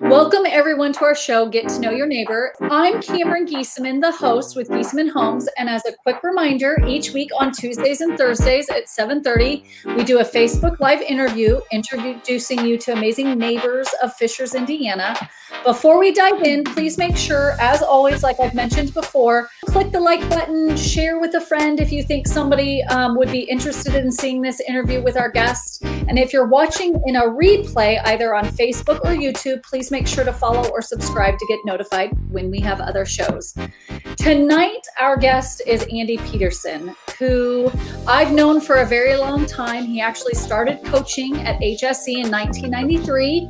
Welcome everyone to our show, Get to Know Your Neighbor. I'm Cameron Geesaman, the host with Geesaman Homes. And as a quick reminder, each week on Tuesdays and Thursdays at 7:30, we do a Facebook Live interview introducing you to amazing neighbors of Fishers, Indiana. Before we dive in, please make sure, as always, like I've mentioned before, click the like button, share with a friend if you think somebody would be interested in seeing this interview with our guest. And if you're watching in a replay, either on Facebook or YouTube, please make sure to follow or subscribe to get notified when we have other shows. Tonight, our guest is Andy Pedersen, who I've known for a very long time. He actually started coaching at HSE in 1993.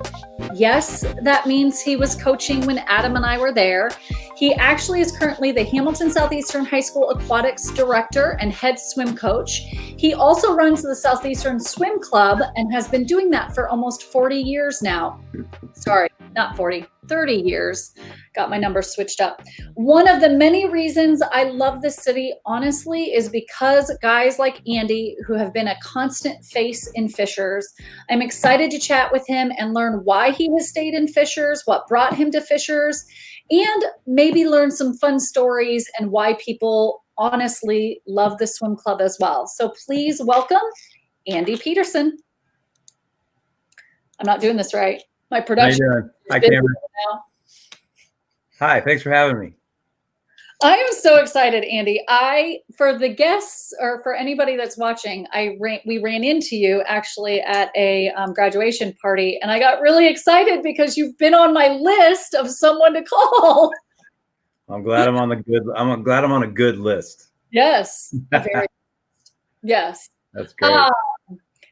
Yes, that means he was coaching when Adam and I were there. He actually is currently the Hamilton Southeastern High School Aquatics Director and head swim coach. He also runs the Southeastern Swim Club and has been doing that for almost 40 years now. Sorry, not 40, 30 years. Got my numbers switched up. One of the many reasons I love this city, honestly, is because guys like Andy, who have been a constant face in Fishers. I'm excited to chat with him and learn why he has stayed in Fishers, what brought him to Fishers, and maybe learn some fun stories and why people honestly love the swim club as well. So please welcome Andy Pedersen. I'm not doing this right. My production. How you doing? Hi, Cameron. Hi, thanks for having me. I am so excited, Andy. For the guests or for anybody that's watching, we ran into you actually at a graduation party, and I got really excited because you've been on my list of someone to call. I'm glad I'm on a good list. Yes. Yes. That's great.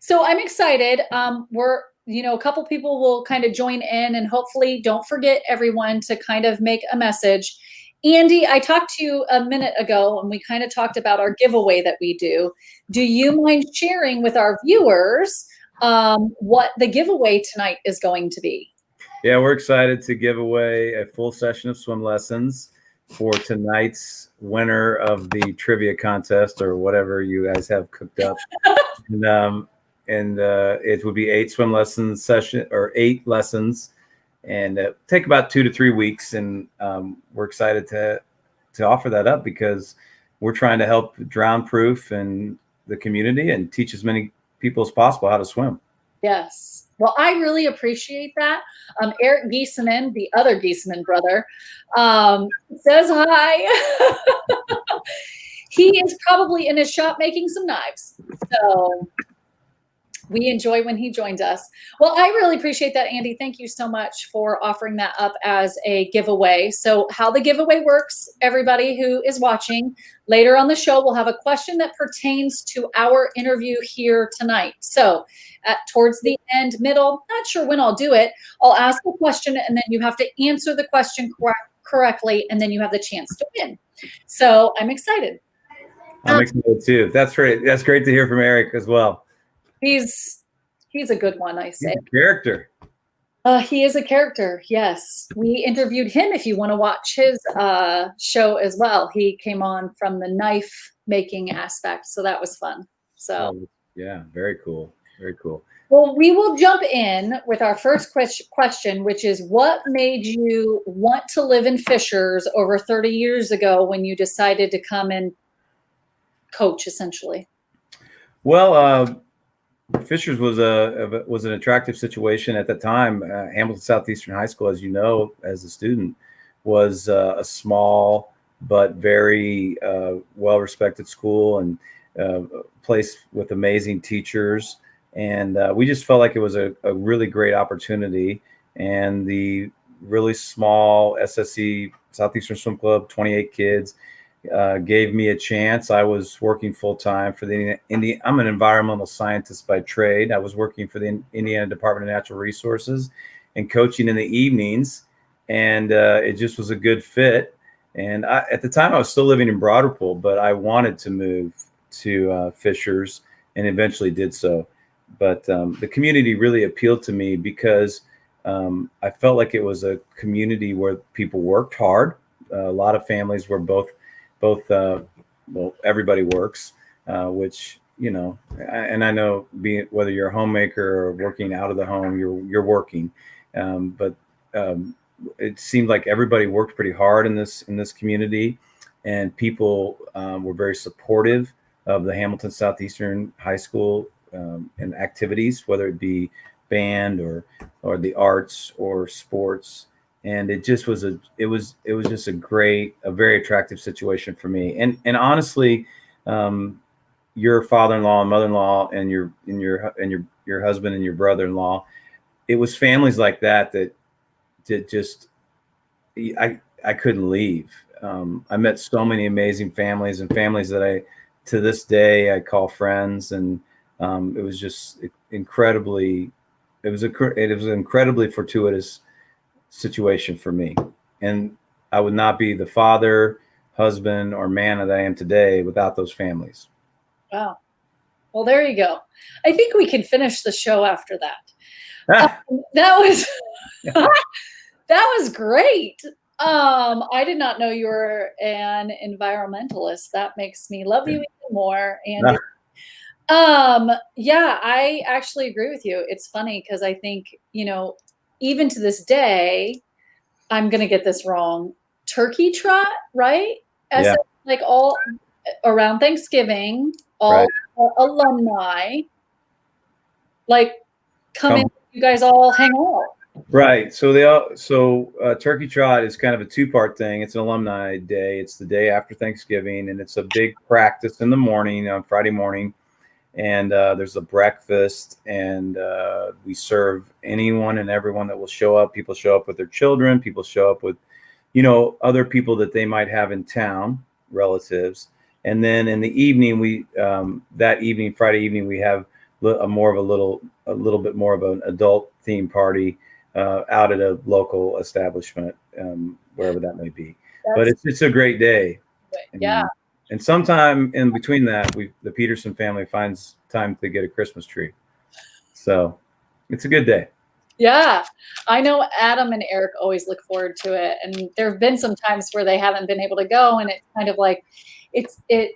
So I'm excited. A couple people will kind of join in, and hopefully don't forget everyone to kind of make a message. Andy, I talked to you a minute ago and we kind of talked about our giveaway that we do. Do you mind sharing with our viewers what the giveaway tonight is going to be? Yeah, we're excited to give away a full session of swim lessons for tonight's winner of the trivia contest or whatever you guys have cooked up. and it would be 8 lessons and take about 2 to 3 weeks. And we're excited to offer that up because we're trying to help drown proof and the community and teach as many people as possible how to swim. Yes. Well, I really appreciate that. Eric Geesaman, the other Geesaman brother, says hi. He is probably in his shop making some knives. So we enjoy when he joins us. Well, I really appreciate that, Andy. Thank you so much for offering that up as a giveaway. So how the giveaway works, everybody who is watching, later on the show, we'll have a question that pertains to our interview here tonight. So towards the end, middle, not sure when I'll do it, I'll ask a question and then you have to answer the question correctly, and then you have the chance to win. So I'm excited. I'm excited too. That's great. That's great to hear from Eric as well. He's a good one, I say. He's a character. He is a character, yes. We interviewed him if you want to watch his show as well. He came on from the knife making aspect, so that was fun. So yeah, very cool. Very cool. Well, we will jump in with our first question, which is what made you want to live in Fishers over 30 years ago when you decided to come and coach, essentially? Well, Fishers was an attractive situation at the time. Hamilton Southeastern High School, as you know, as a student, was a small but very well-respected school and a place with amazing teachers. And we just felt like it was a really great opportunity. And the really small SSE, Southeastern Swim Club, 28 kids, gave me a chance. I was working full-time for I'm an environmental scientist by trade. I was working for the Indiana Department of Natural Resources and coaching in the evenings. And it just was a good fit. And at the time I was still living in Broad Ripple, but I wanted to move to Fishers and eventually did so. But the community really appealed to me because I felt like it was a community where people worked hard. A lot of families were both everybody works, which, and I know whether you're a homemaker or working out of the home, you're working. But it seemed like everybody worked pretty hard in this community, and people were very supportive of the Hamilton Southeastern High School and activities, whether it be band or the arts or sports. And it just was it was just a very attractive situation for me. And honestly, your father-in-law and mother-in-law and your husband and your brother-in-law, it was families like that just I couldn't leave. I met so many amazing families, and families that to this day I call friends, and it was just incredibly. It was an incredibly fortuitous situation for me, and I would not be the father, husband, or man that I am today without those families. Wow. Well, there you go. I think we can finish the show after that. That was that was great. I did not know you were an environmentalist. That makes me love you even more. And yeah, I actually agree with you. It's funny because I think, even to this day, I'm gonna get this wrong. Turkey trot, right? Yeah. Like all around Thanksgiving, all alumni like come in, you guys all hang out. Right. So Turkey Trot is kind of a two-part thing. It's an alumni day. It's the day after Thanksgiving, and it's a big practice in the morning on Friday morning. And there's a breakfast, and we serve anyone and everyone that will show up. People show up with their children. People show up with, other people that they might have in town, relatives. And then in the evening, Friday evening, we have a little bit more of an adult theme party out at a local establishment, wherever that may be. But it's a great day. Yeah. And sometime in between that, the Pedersen family finds time to get a Christmas tree. So it's a good day. Yeah. I know Adam and Eric always look forward to it. And there have been some times where they haven't been able to go, and it's kind of like they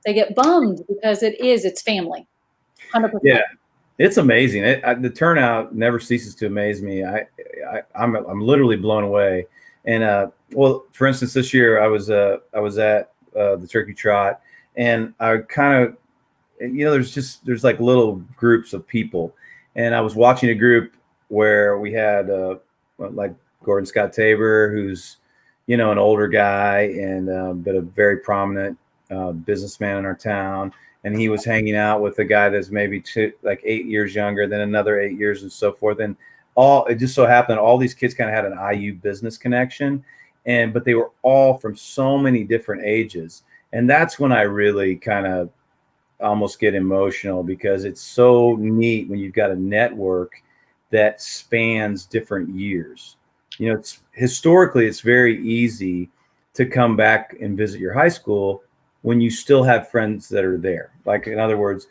get bummed because it's family. 100%. Yeah. It's amazing. The turnout never ceases to amaze me. I'm literally blown away. And well, for instance, this year I was at the Turkey Trot, and I kind of, there's like little groups of people, and I was watching a group where we had like Gordon Scott Tabor, who's an older guy and but a very prominent businessman in our town. And he was hanging out with a guy that's maybe 8 years younger, then another 8 years, and so forth. And it just so happened all these kids kind of had an IU business connection, but they were all from so many different ages. And that's when I really kind of almost get emotional, because it's so neat when you've got a network that spans different years. Historically, it's very easy to come back and visit your high school when you still have friends that are there. Like, in other words,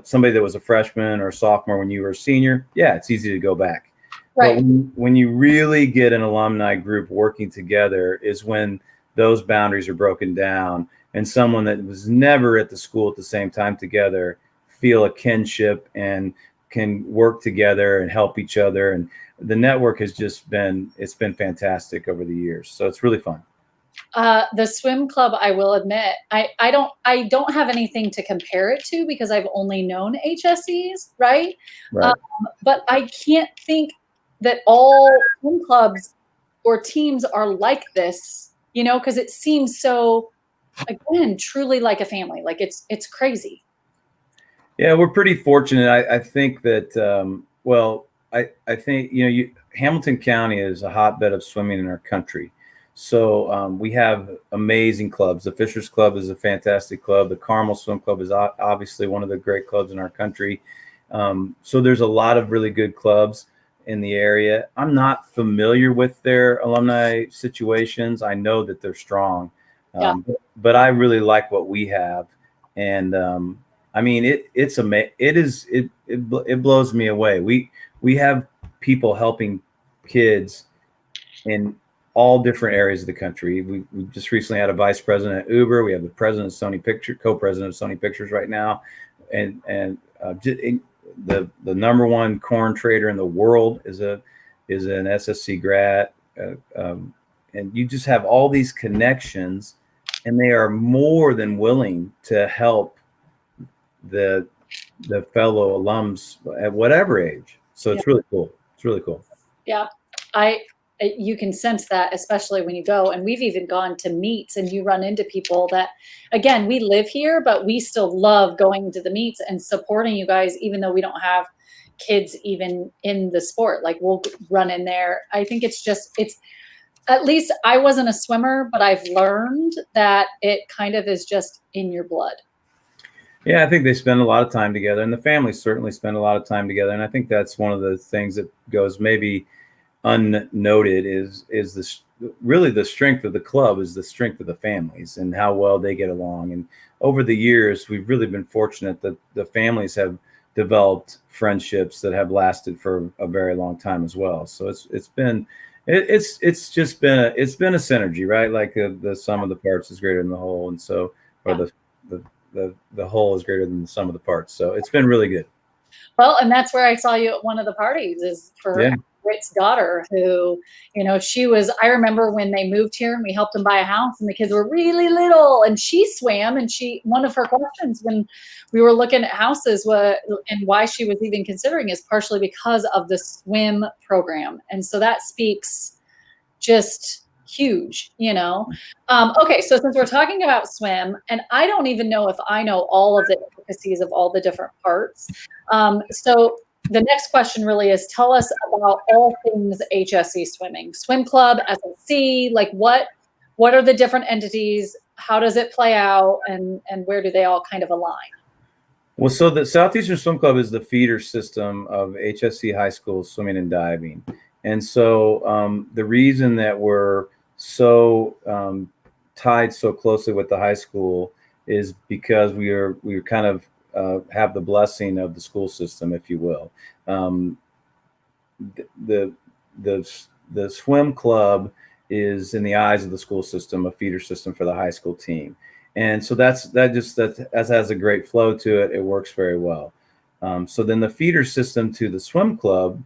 somebody that was a freshman or a sophomore when you were a senior, yeah, it's easy to go back. Right. But when you really get an alumni group working together is when those boundaries are broken down, and someone that was never at the school at the same time together feel a kinship and can work together and help each other. And the network has it's been fantastic over the years. So it's really fun. The swim club, I will admit, I don't have anything to compare it to because I've only known HSEs, right? But I can't think that all swim clubs or teams are like this, because it seems so, again, truly like a family. Like it's crazy. Yeah, we're pretty fortunate. I think that, I think, Hamilton County is a hotbed of swimming in our country. So we have amazing clubs. The Fishers Club is a fantastic club. The Carmel Swim Club is obviously one of the great clubs in our country. So there's a lot of really good clubs in the area. I'm not familiar with their alumni situations. I know that they're strong, but I really like what we have. And I mean, it blows me away. We have people helping kids in all different areas of the country. We just recently had a vice president at Uber. We have the president of Sony Pictures, co-president of Sony Pictures right now, and the number one corn trader in the world is is an SSC grad, and you just have all these connections, and they are more than willing to help the fellow alums at whatever age. So it's really cool. It's really cool. Yeah. You can sense that, especially when you go, and we've even gone to meets and you run into people that, again, we live here, but we still love going to the meets and supporting you guys, even though we don't have kids even in the sport. Like, we'll run in there. I think it's at least I wasn't a swimmer, but I've learned that it kind of is just in your blood. Yeah, I think they spend a lot of time together, and the families certainly spend a lot of time together. And I think that's one of the things that goes maybe unnoted is really the strength of the club is the strength of the families and how well they get along. And over the years, we've really been fortunate that the families have developed friendships that have lasted for a very long time as well. So it's just been a synergy, right? Like the sum of the parts is greater than the whole, and so the whole is greater than the sum of the parts. So it's been really good. Well, and that's where I saw you at one of the parties, is for Britt's daughter, who, I remember when they moved here and we helped them buy a house and the kids were really little, and she swam, and one of her questions when we were looking at houses and why she was even considering is partially because of the swim program. And so that speaks just huge, Okay, so since we're talking about swim, and I don't even know if I know all of the intricacies of all the different parts. So the next question really is, tell us about all things HSE swimming, swim club, SSC, like what are the different entities? How does it play out, and where do they all kind of align? Well, so the Southeastern Swim Club is the feeder system of HSE high school swimming and diving. And so the reason that we're so tied so closely with the high school is because we kind of have the blessing of the school system, if you will. The swim club is, in the eyes of the school system, a feeder system for the high school team, and so that has a great flow to it. It works very well. So then the feeder system to the swim club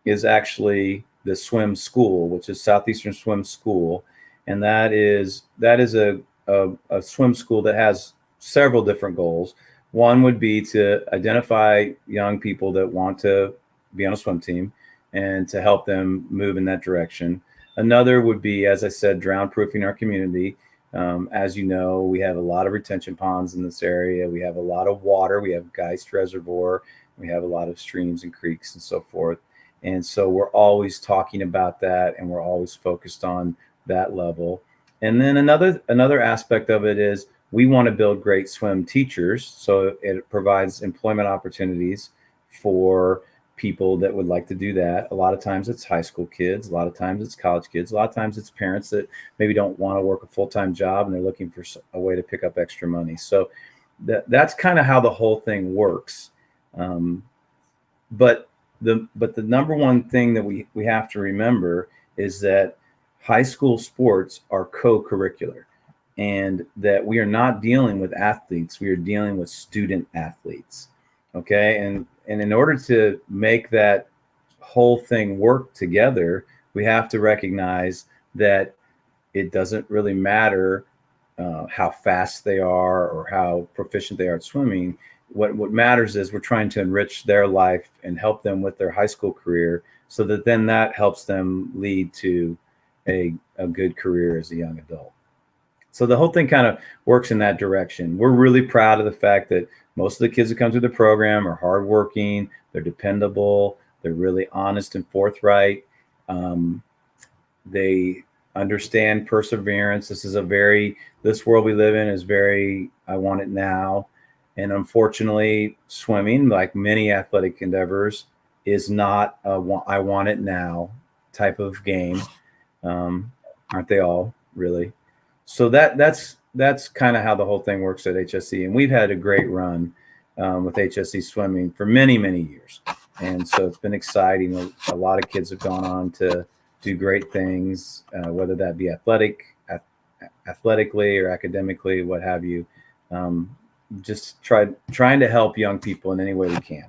is actually the swim school, which is Southeastern Swim School, and that is a swim school that has several different goals. One would be to identify young people that want to be on a swim team and to help them move in that direction. Another would be, as I said, drown proofing our community. As you know, we have a lot of retention ponds in this area. We have a lot of water. We have Geist Reservoir. We have a lot of streams and creeks and so forth. And so we're always talking about that, and we're always focused on that level. And then another aspect of it is we want to build great swim teachers. So it provides employment opportunities for people that would like to do that. A lot of times it's high school kids. A lot of times it's college kids. A lot of times it's parents that maybe don't want to work a full-time job and they're looking for a way to pick up extra money. So that's kind of how the whole thing works. But the number one thing that we have to remember is that high school sports are co-curricular, and that we are not dealing with athletes, we are dealing with student athletes. Okay. And in order to make that whole thing work together, we have to recognize that it doesn't really matter how fast they are or how proficient they are at swimming. What matters is we're trying to enrich their life and help them with their high school career, so that then that helps them lead to a good career as a young adult. So the whole thing kind of works in that direction. We're really proud of the fact that most of the kids that come through the program are hardworking, they're dependable, they're really honest and forthright. They understand perseverance. This world we live in is very, I want it now. And unfortunately, swimming, like many athletic endeavors, is not a I want it now type of game. Aren't they all, really? So that's kind of how the whole thing works at HSE. And we've had a great run with HSE swimming for many, many years. And so it's been exciting. A lot of kids have gone on to do great things, whether that be athletically or academically, what have you. Just trying to help young people in any way we can.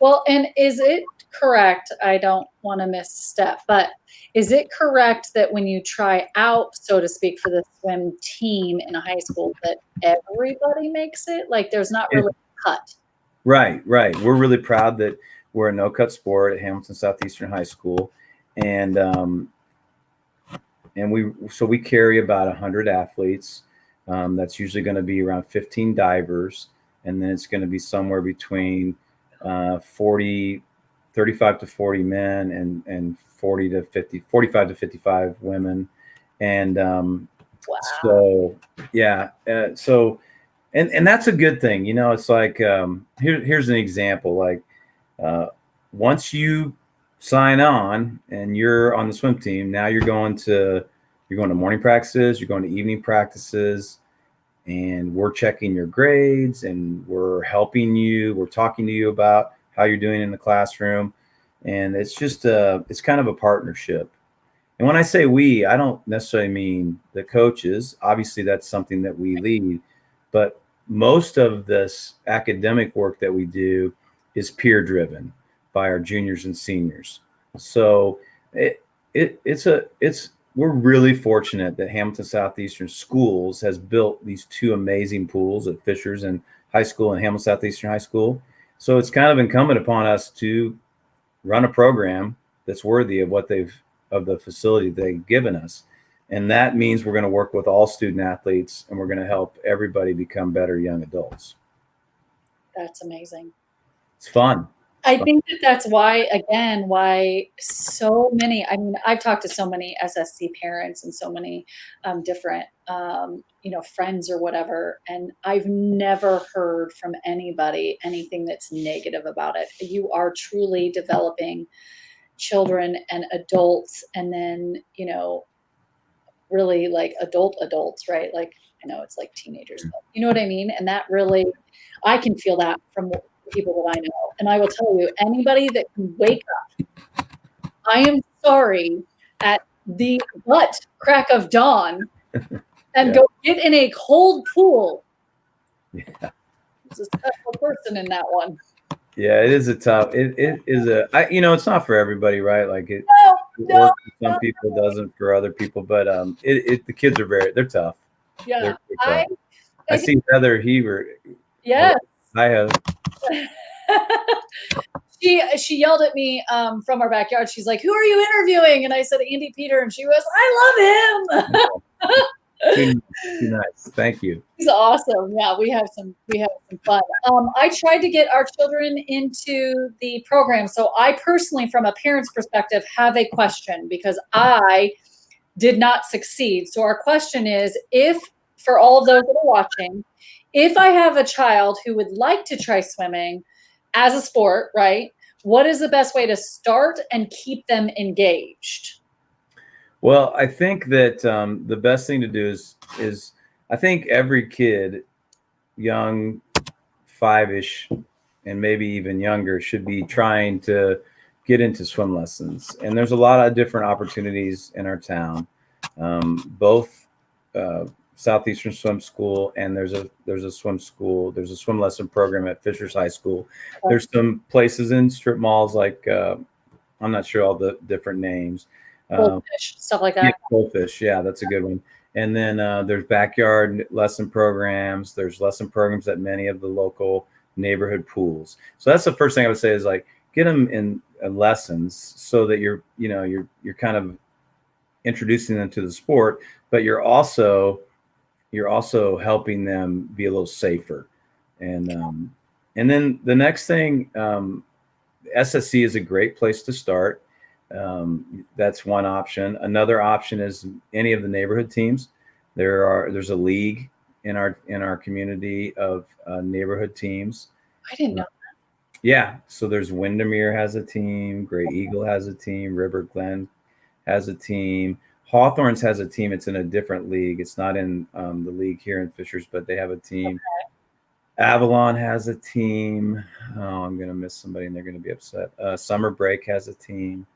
Well, and is it correct? I don't want to misstep, but is it correct that when you try out, so to speak, for the swim team in a high school, that everybody makes it? Like there's not really a cut. Right. We're really proud that we're a no-cut sport at Hamilton Southeastern High School, and we carry about 100 athletes. That's usually going to be around 15 divers, and then it's going to be somewhere between 35 to 40 men and 45 to 55 women. And Wow. so, yeah. And that's a good thing. It's like, here's an example. Like once you sign on and you're on the swim team, now you're going to morning practices, you're going to evening practices, and we're checking your grades and we're helping you. We're talking to you about how you're doing in the classroom. And it's just it's kind of a partnership. And when I say we, I don't necessarily mean the coaches. Obviously, that's something that we lead. But most of this academic work that we do is peer driven by our juniors and seniors. So we're really fortunate that Hamilton Southeastern Schools has built these two amazing pools at Fishers and High School and Hamilton Southeastern High School. So it's kind of incumbent upon us to run a program that's worthy of of the facility they've given us. And that means we're going to work with all student athletes, and we're going to help everybody become better young adults. That's amazing. It's fun. I think that's why so many, I mean, I've talked to so many SSC parents and so many different, friends or whatever, and I've never heard from anybody anything that's negative about it. You are truly developing children and adults, and then, really like adults, right? Like, I know it's like teenagers, but you know what I mean? And that really, I can feel that from people that I know. And I will tell you, anybody that can wake up, I am sorry, at the butt crack of dawn and go get in a cold pool. Yeah. It's a special person in that one. Yeah, it is a tough. It is it's not for everybody, right? Like it works for some people, doesn't for other people. But the kids are they're tough. Yeah, tough. I see Heather Heaver. Yes. I have. She yelled at me from our backyard. She's like, "Who are you interviewing?" And I said, "Andy Peter." And she was, "I love him." Too nice. Thank you. He's awesome. Yeah, we have some fun. I tried to get our children into the program. So I personally, from a parent's perspective, have a question because I did not succeed. So our question is, if for all of those that are watching, if I have a child who would like to try swimming as a sport, right? What is the best way to start and keep them engaged? Well, I think that the best thing to do is I think every kid, young, 5-ish, and maybe even younger, should be trying to get into swim lessons. And there's a lot of different opportunities in our town, both Southeastern Swim School, and there's a swim school. There's a swim lesson program at Fishers High School. There's some places in strip malls like I'm not sure all the different names. Goldfish, stuff like that. Yeah, Goldfish. Yeah, that's a good one. And then there's backyard lesson programs. There's lesson programs at many of the local neighborhood pools. So that's the first thing I would say is like get them in lessons so that you're kind of introducing them to the sport, but you're also helping them be a little safer. And then the next thing, SSC is a great place to start. That's one option. Another option is any of the neighborhood teams. There's a league in our community of neighborhood teams. I didn't know that. Yeah, so there's Windermere has a team, Gray Eagle has a team, River Glen has a team, Hawthorns has a team. It's in a different league. It's not in the league here in Fishers, but they have a team. Okay. Avalon has a team. Oh, I'm gonna miss somebody, and they're gonna be upset. Summer Break has a team.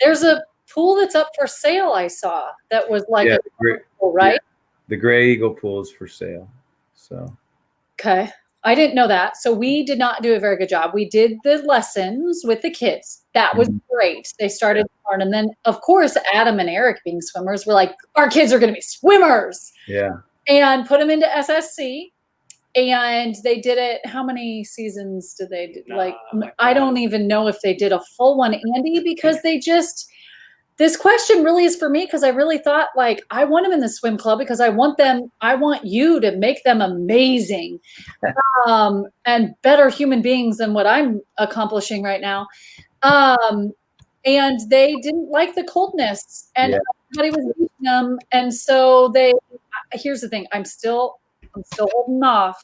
There's a pool that's up for sale. I saw that was like pool, right? Yeah. The Gray Eagle pool is for sale. So okay. I didn't know that. So we did not do a very good job. We did the lessons with the kids. That was great. They started to learn. And then, of course, Adam and Eric, being swimmers, were like, our kids are going to be swimmers. Yeah. And put them into SSC. And they did it. How many seasons did they do? Like, I don't even know if they did a full one, Andy, because they just, this question really is for me, because I really thought, like, I want them in the swim club because I want you to make them amazing and better human beings than what I'm accomplishing right now. And they didn't like the coldness, and everybody was beating them. And so here's the thing, I'm still holding off.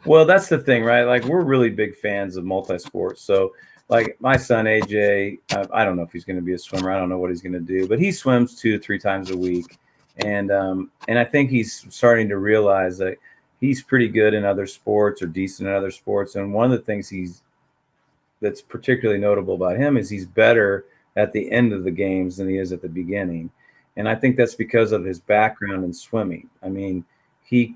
Well, that's the thing, right? Like, we're really big fans of multi-sports. So like my son, AJ, I don't know if he's going to be a swimmer. I don't know what he's going to do, but he swims 2 to 3 times a week. And I think he's starting to realize that he's pretty good in other sports, or decent in other sports. And one of the things that's particularly notable about him is he's better at the end of the games than he is at the beginning. And I think that's because of his background in swimming. I mean, he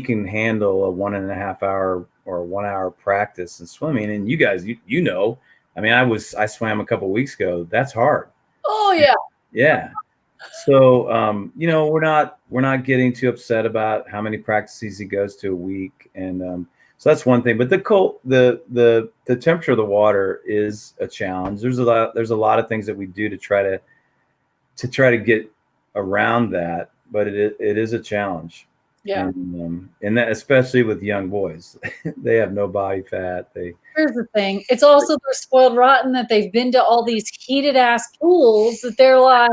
can handle a 1.5 hour or 1 hour practice in swimming. And you guys, you know, I mean, I swam a couple of weeks ago. That's hard. Oh yeah. Yeah. So, you know, we're not getting too upset about how many practices he goes to a week. And, so that's one thing, but the temperature of the water is a challenge. There's a lot of things that we do to try to get around that, but it is a challenge. Yeah. And that, especially with young boys, they have no body fat. Here's the thing. It's also, they're spoiled rotten that they've been to all these heated ass pools that they're like,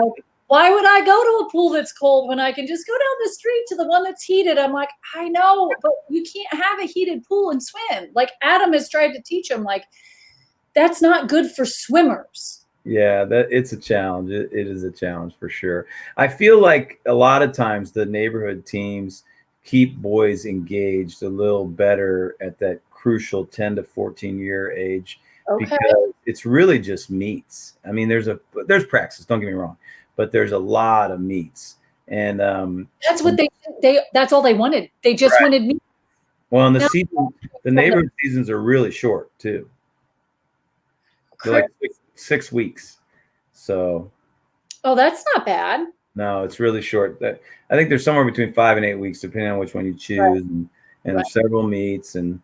why would I go to a pool that's cold when I can just go down the street to the one that's heated? I'm like, I know, but you can't have a heated pool and swim. Like, Adam has tried to teach him, like, that's not good for swimmers. Yeah, it's a challenge. It is a challenge for sure. I feel like a lot of times the neighborhood teams keep boys engaged a little better at that crucial 10 to 14 year age, because it's really just meets. I mean, there's practice, don't get me wrong, but there's a lot of meets. And that's what that's all they wanted. They just wanted meets. Well, and the neighborhood seasons are really short too. They're like 6 weeks. So that's not bad. No, it's really short. I think there's somewhere between 5 and 8 weeks, depending on which one you choose, and several meets, and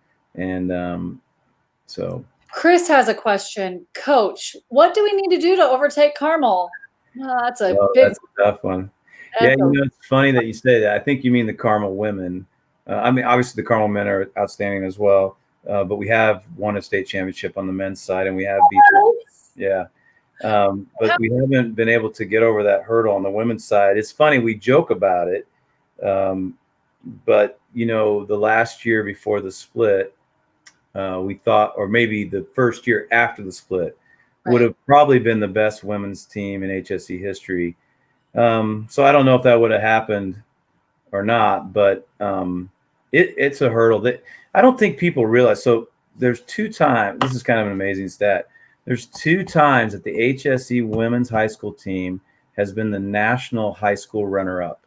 so. Chris has a question. Coach, what do we need to do to overtake Carmel? That's a tough one. Yeah, you know, it's funny that you say that. I think you mean the Carmel women. I mean, obviously the Carmel men are outstanding as well, but we have won a state championship on the men's side, and we have beat them. Yeah. But we haven't been able to get over that hurdle on the women's side. It's funny, we joke about it, but you know, the last year before the split, we thought, or maybe the first year after the split, would have probably been the best women's team in HSE history. So I don't know if that would have happened or not, but it's a hurdle that I don't think people realize. So there's 2 times. This is kind of an amazing stat. There's 2 times that the HSE women's high school team has been the national high school runner-up.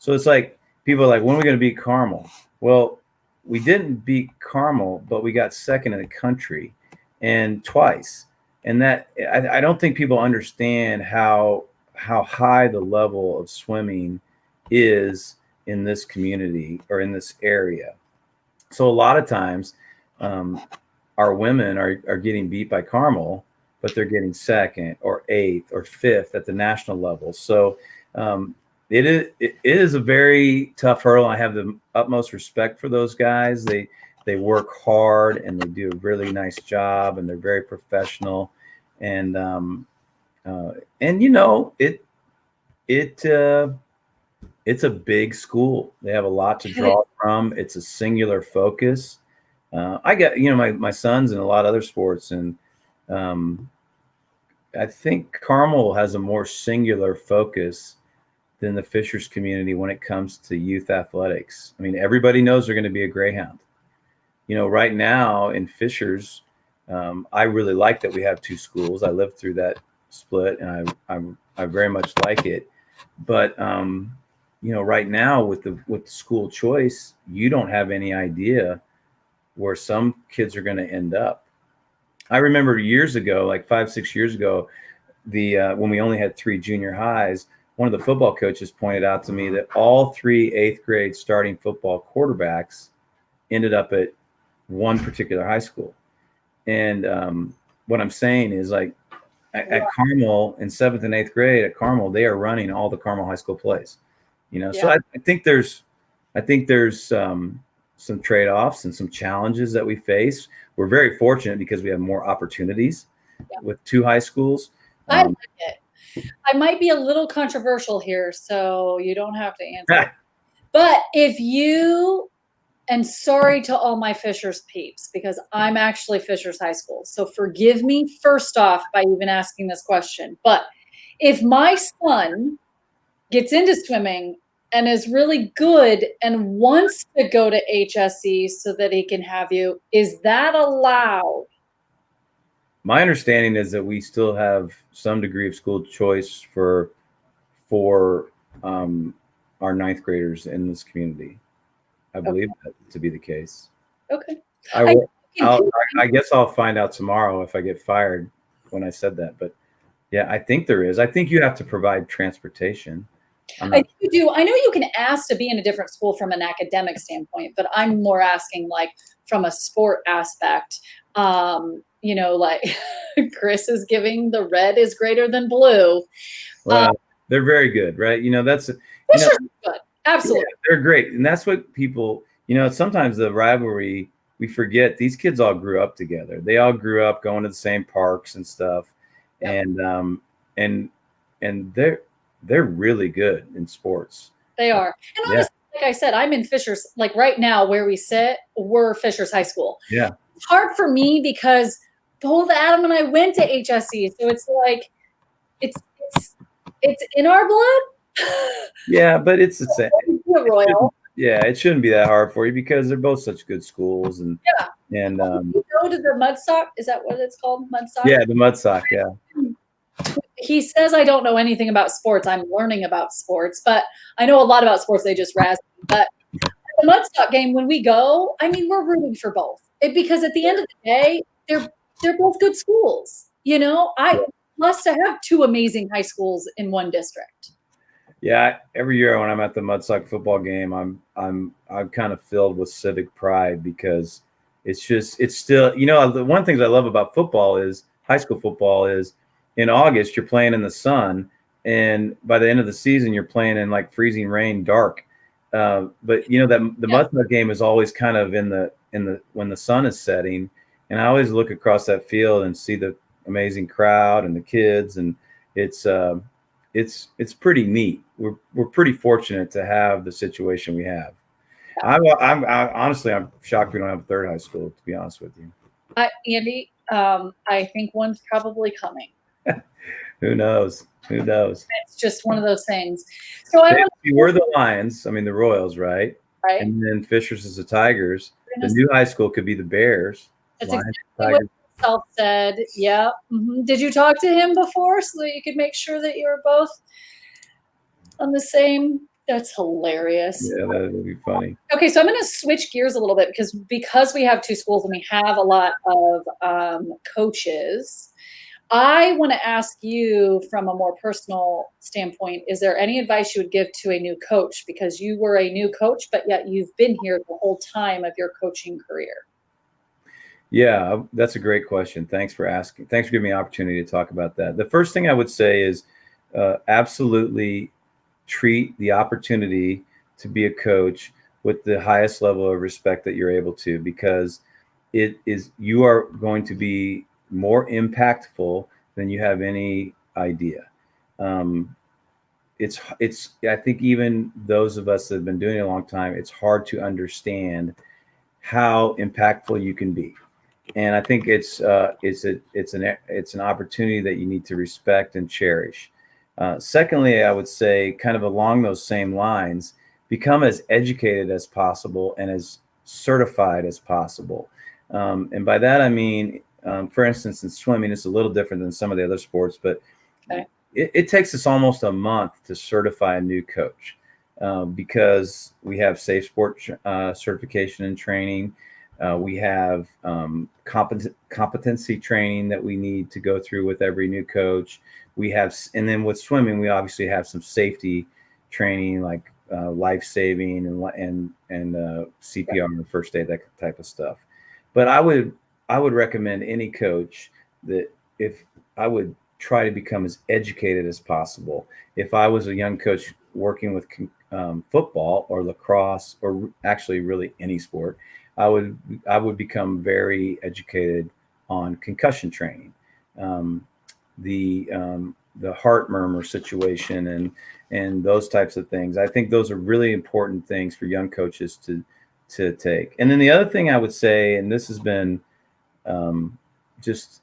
So it's like, people are like, when are we going to beat Carmel? Well, we didn't beat Carmel, but we got second in the country, and twice. And that, I don't think people understand how high the level of swimming is in this community or in this area. So a lot of times, our women are getting beat by Carmel, but they're getting second or 8th or 5th at the national level. So it is a very tough hurdle. I have the utmost respect for those guys. They work hard, and they do a really nice job, and they're very professional. And you know, it's a big school. They have a lot to draw from. It's a singular focus. I got, you know, my son's in a lot of other sports, and I think Carmel has a more singular focus than the Fishers community when it comes to youth athletics. I mean, everybody knows they're going to be a Greyhound. You know, right now in Fishers, I really like that we have 2 schools. I lived through that split, and I very much like it. But you know, right now with the school choice, you don't have any idea where some kids are going to end up. I remember years ago, like 5-6 years ago, when we only had 3 junior highs, one of the football coaches pointed out to me that all 3 8th grade starting football quarterbacks ended up at one particular high school. And what I'm saying is, like, at Carmel in 7th and 8th grade at Carmel, they are running all the Carmel high school plays. So I think there's some trade-offs and some challenges that we face. We're very fortunate because we have more opportunities with 2 high schools. I like it. I might be a little controversial here, so you don't have to answer. But if you, and sorry to all my Fishers peeps, because I'm actually Fishers High School, so forgive me first off by even asking this question. But if my son gets into swimming and is really good and wants to go to HSE so that he can have you, is that allowed? My understanding is that we still have some degree of school choice for our 9th graders in this community. I believe that to be the case. Okay. I guess I'll find out tomorrow if I get fired when I said that. But yeah, I think there is. I think you have to provide transportation. I do. I know you can ask to be in a different school from an academic standpoint, but I'm more asking like from a sport aspect. Like Chris is giving the red is greater than blue. Well, they're very good, right? That's good. Absolutely. Yeah, they're great. And that's what people, sometimes the rivalry, we forget these kids all grew up together. They all grew up going to the same parks and stuff. Yep. And they're really good in sports. They are. And honestly, like I said, I'm in Fishers, like right now where we sit, we're Fishers High School. Yeah. It's hard for me because both Adam and I went to HSE. So it's like, it's in our blood. Yeah, but it's the same. Royal. It shouldn't be that hard for you because they're both such good schools. And you go to the Mudsock. Is that what it's called? Mudsock? Yeah, the Mudsock. Yeah. He says I don't know anything about sports. I'm learning about sports, but I know a lot about sports. They just razz me. But the Mudstock game, when we go, I mean, we're rooting for both. Because at the end of the day, they're both good schools. I blessed to have 2 amazing high schools in one district. Yeah, every year when I'm at the Mudsock football game, I'm kind of filled with civic pride because it's still, the one thing I love about football is high school football is in August you're playing in the sun, and by the end of the season you're playing in like freezing rain, dark. But that the Mudsock game is always kind of in the when the sun is setting, and I always look across that field and see the amazing crowd and the kids, and it's pretty neat. We're pretty fortunate to have the situation we have. I'm honestly, I'm shocked we don't have a 3rd high school, to be honest with you. Andy, I think one's probably coming. Who knows? It's just one of those things. So we're the Lions. I mean, the Royals, right? Right. And then Fishers is the Tigers. The new high school could be the Bears. That's Lions, exactly Tigers. What Self said. Yeah. Mm-hmm. Did you talk to him before so that you could make sure that you were both on the same? That's hilarious. Yeah, that would be funny. Okay, so I'm going to switch gears a little bit because we have 2 schools and we have a lot of coaches. I want to ask you from a more personal standpoint, is there any advice you would give to a new coach? Because you were a new coach, but yet you've been here the whole time of your coaching career. Yeah, that's a great question. Thanks for asking. Thanks for giving me the opportunity to talk about that. The first thing I would say is absolutely treat the opportunity to be a coach with the highest level of respect that you're able to, because you are going to be more impactful than you have any idea. I think even those of us that have been doing it a long time, it's hard to understand how impactful you can be. And I think it's an opportunity that you need to respect and cherish. Secondly, I would say, kind of along those same lines, become as educated as possible and as certified as possible. And by that, I mean, for instance, in swimming, it's a little different than some of the other sports, but it takes us almost a month to certify a new coach because we have safe sport certification and training. We have competency training that we need to go through with every new coach. We have, and then with swimming, we obviously have some safety training, like life saving and CPR and first aid, that type of stuff. But I would recommend any coach that, if I would try to become as educated as possible. If I was a young coach working with football or lacrosse, or actually really any sport, I would become very educated on concussion training, um, the heart murmur situation, and those types of things. I think those are really important things for young coaches to take. And then the other thing I would say, and this has been just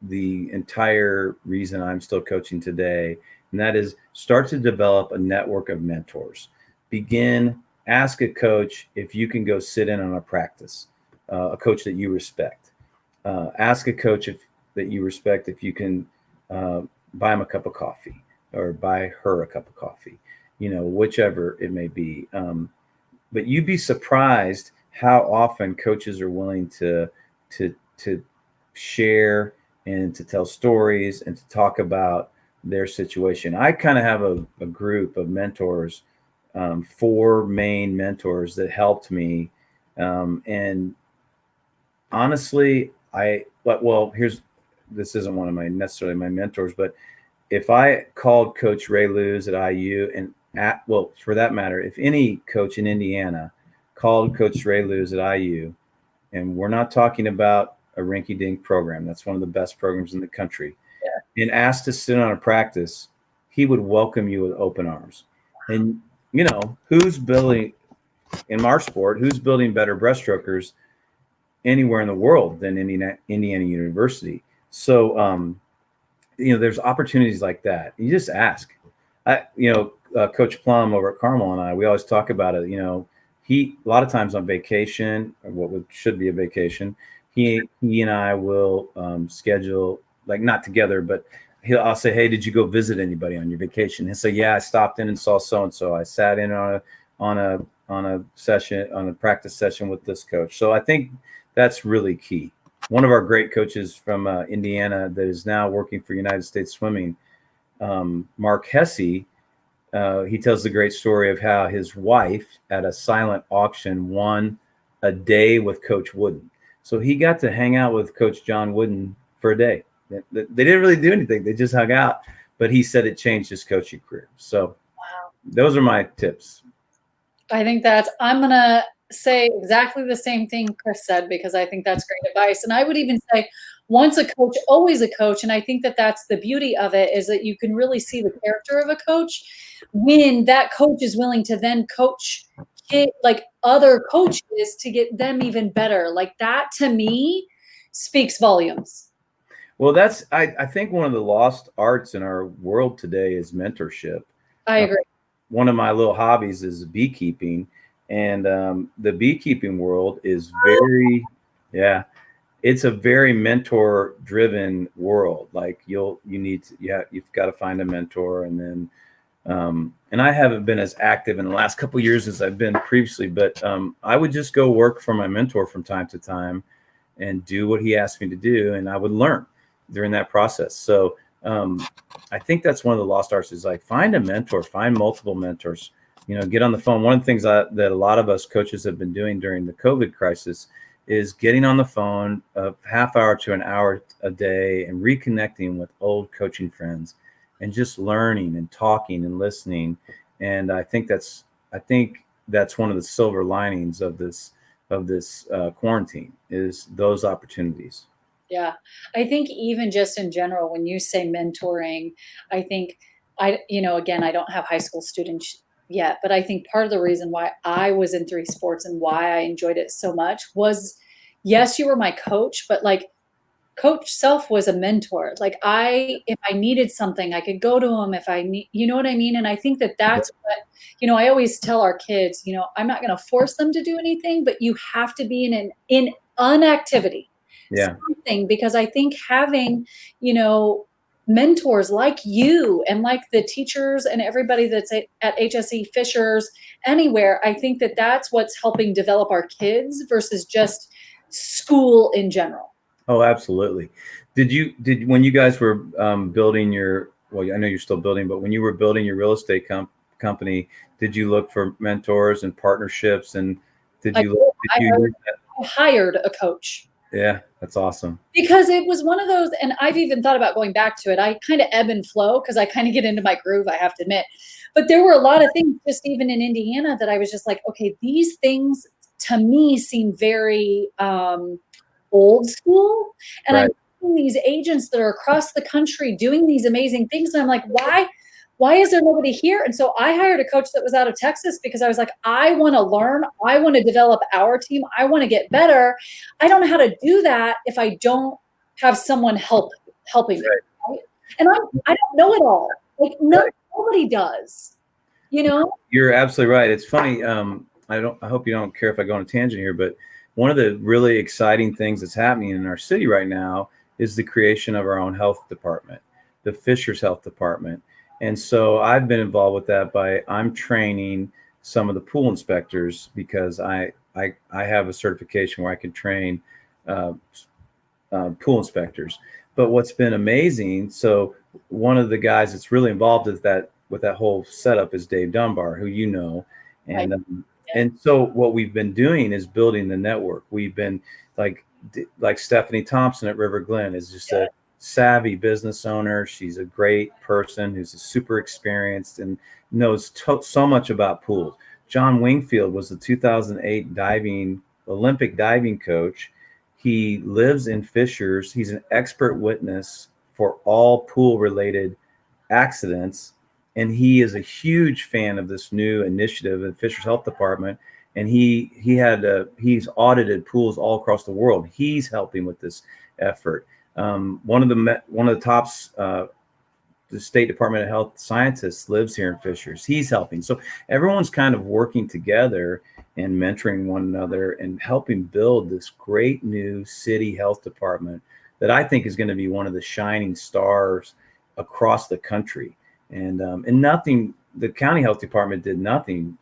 the entire reason I'm still coaching today, and that is start to develop a network of mentors. Ask a coach if you can go sit in on a practice, a coach that you respect. Ask a coach that you respect if you can buy him a cup of coffee or buy her a cup of coffee, whichever it may be. But you'd be surprised how often coaches are willing to share and to tell stories and to talk about their situation. I kind of have a group of mentors, four main mentors that helped me. And honestly, this isn't one of necessarily my mentors, but if I called Coach Ray Luz at IU, for that matter, if any coach in Indiana called Coach Ray Luz at IU, and we're not talking about a rinky-dink program, that's one of the best programs in the country, and asked to sit on a practice, he would welcome you with open arms. And who's building in our sport? Who's building better breaststrokers anywhere in the world than Indiana University? So, there's opportunities like that. You just ask. Coach Plum over at Carmel and we always talk about it. He a lot of times on vacation, or should be a vacation, he and I will schedule, like, not together, but I'll say, hey, did you go visit anybody on your vacation? He'll say, yeah, I stopped in and saw so and so. I sat in on a practice session with this coach. So I think that's really key. One of our great coaches from Indiana that is now working for United States Swimming, Mark HSE, he tells the great story of how his wife at a silent auction won a day with Coach Wooden. So he got to hang out with Coach John Wooden for a day. They didn't really do anything. They just hung out. But he said it changed his coaching career. So those are my tips. I think I'm going to say exactly the same thing Chris said, because I think that's great advice. And I would even say, once a coach, always a coach. And I think that's the beauty of it, is that you can really see the character of a coach when that coach is willing to then coach like other coaches to get them even better. Like, that to me speaks volumes. Well, I think one of the lost arts in our world today is mentorship. I agree. One of my little hobbies is beekeeping, and the beekeeping world is it's a very mentor driven world. Like, you've got to find a mentor, and then and I haven't been as active in the last couple of years as I've been previously, but I would just go work for my mentor from time to time and do what he asked me to do, and I would learn during that process. So I think that's one of the lost arts, is like, find a mentor, find multiple mentors, get on the phone. One of the things that a lot of us coaches have been doing during the COVID crisis is getting on the phone a half hour to an hour a day and reconnecting with old coaching friends and just learning and talking and listening. And I think that's one of the silver linings of this quarantine, is those opportunities. Yeah. I think even just in general, when you say mentoring, I think again, I don't have high school students yet, but I think part of the reason why I was in three sports and why I enjoyed it so much was, yes, you were my coach, but like, Coach Self was a mentor. Like, if I needed something, I could go to him if I need, you know what I mean? And I think that's what, I always tell our kids, I'm not going to force them to do anything, but you have to be in an activity. Yeah. Something, because I think having, mentors like you and like the teachers and everybody that's at HSE, Fishers, anywhere. I think that that's what's helping develop our kids versus just school in general. Oh, absolutely. When you guys were building well, I know you're still building, but when you were building your real estate company, did you look for mentors and partnerships? And I hired a coach. Yeah, that's awesome. Because it was one of those, and I've even thought about going back to it. I kind of ebb and flow because I kind of get into my groove, I have to admit. But there were a lot of things just even in Indiana that I was just like, okay, these things to me seem very old school. And Right. I'm seeing these agents that are across the country doing these amazing things. And I'm like, why is there nobody here? And so I hired a coach that was out of Texas because I was like, I want to learn. I want to develop our team. I want to get better. I don't know how to do that if I don't have someone helping me. Right? And I don't know it all. Like nobody does, you know? You're absolutely right. It's funny. I hope you don't care if I go on a tangent here, but one of the really exciting things that's happening in our city right now is the creation of our own health department, the Fishers Health Department. And so I've been involved with that I'm training some of the pool inspectors because I have a certification where I can train pool inspectors. But what's been amazing, so one of the guys that's really involved with that whole setup is Dave Dunbar, who you know. And and so what we've been doing is building the network. We've been like Stephanie Thompson at River Glen is just a savvy business owner. She's a great person who's super experienced and knows so much about pools. John Wingfield was the 2008 Olympic diving coach. He lives in Fishers. He's an expert witness for all pool related accidents. And he is a huge fan of this new initiative in Fishers Health Department. And he's audited pools all across the world. He's helping with this effort. One of the tops, the State Department of Health scientists lives here in Fishers. He's helping. So everyone's kind of working together and mentoring one another and helping build this great new city health department that I think is going to be one of the shining stars across the country. And the county health department did nothing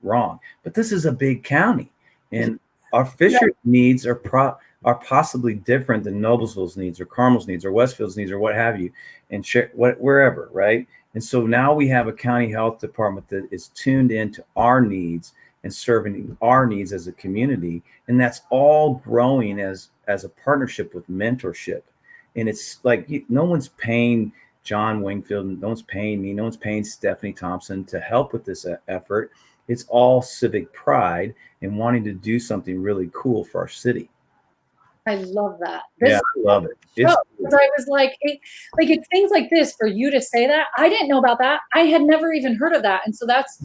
wrong, but this is a big county, and our Fishers needs are possibly different than Noblesville's needs or Carmel's needs or Westfield's needs or what have you, and wherever, right? And so now we have a county health department that is tuned into our needs and serving our needs as a community, and that's all growing as a partnership with mentorship. And it's like no one's paying John Wingfield, no one's paying me, no one's paying Stephanie Thompson to help with this effort. It's all civic pride and wanting to do something really cool for our city. I love that. I love it. Because I was like, it's things like this for you to say that. I didn't know about that. I had never even heard of that. And so that's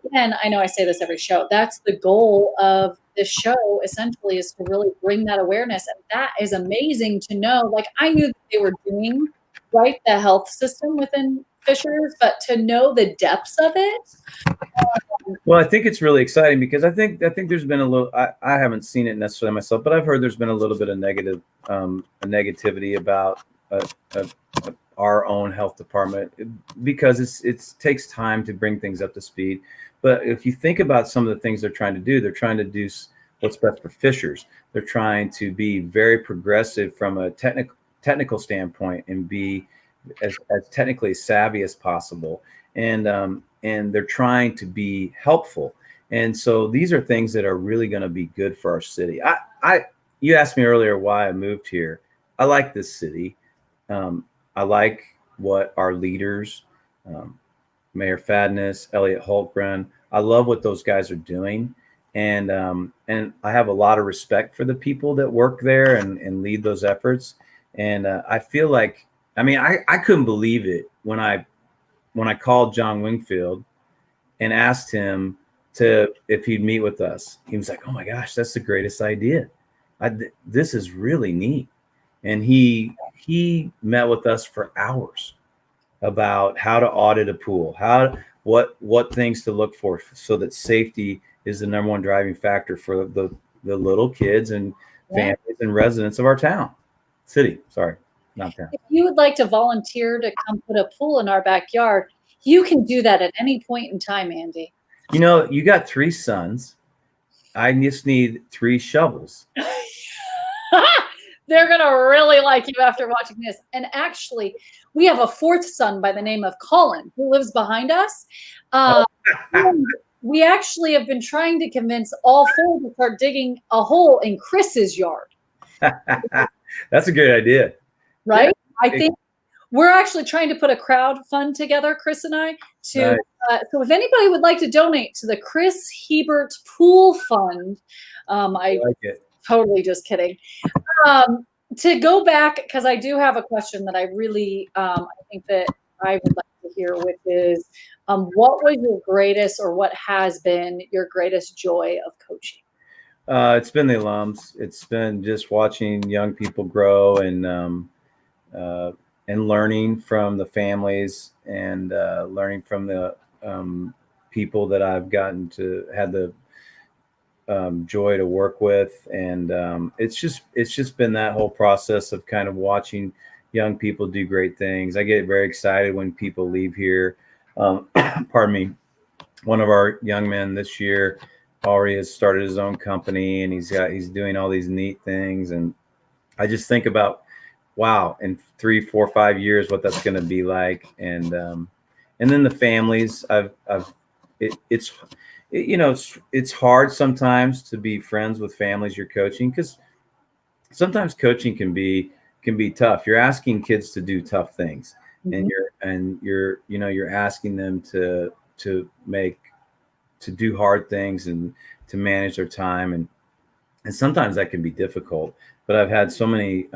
again, I know I say this every show. That's the goal of this show essentially, is to really bring that awareness. And that is amazing to know. Like I knew that they were doing the health system within Fishers, but to know the depths of it. Well, I think it's really exciting because I think there's been a little. I haven't seen it necessarily myself, but I've heard there's been a little bit of negativity about our own health department because it takes time to bring things up to speed. But if you think about some of the things they're trying to do what's best for Fishers. They're trying to be very progressive from a technical standpoint and be as technically savvy as possible. And they're trying to be helpful. And so these are things that are really going to be good for our city. You asked me earlier why I moved here. I like this city. I like what our leaders, Mayor Fadness, Elliot Holtgren, I love what those guys are doing. And I have a lot of respect for the people that work there and lead those efforts. And I feel like, I couldn't believe it when I called John Wingfield and asked him if he'd meet with us. He was like, "Oh my gosh, that's the greatest idea. This is really neat." And he met with us for hours about how to audit a pool, what things to look for so that safety is the number one driving factor for the little kids and families and residents of our city. Sorry. not them. If you would like to volunteer to come put a pool in our backyard, you can do that at any point in time, Andy. You know, you got 3 sons. I just need 3 shovels. They're going to really like you after watching this. And actually, we have a 4th son by the name of Colin who lives behind us. We actually have been trying to convince all 4 to start digging a hole in Chris's yard. That's a great idea. Right? Yeah. I think we're actually trying to put a crowd fund together, Chris and I, to so if anybody would like to donate to the Chris Hebert Pool Fund, I like it. Totally just kidding. To go back, because I do have a question that I really I think that I would like to hear, which is what was your greatest, or what has been your greatest joy of coaching? It's been the alums. It's been just watching young people grow and learning from the families and learning from the people that I've gotten to have the joy to work with. And it's just been that whole process of kind of watching young people do great things. I get very excited when people leave here. Pardon me. One of our young men this year already has started his own company, and he's doing all these neat things. And I just think about, wow, in 3, 4, 5 years, what that's going to be like. And then the families, it's hard sometimes to be friends with families you're coaching, because sometimes coaching can be tough. You're asking kids to do tough things, and you're asking them to do hard things and to manage their time, and sometimes that can be difficult. But I've had so many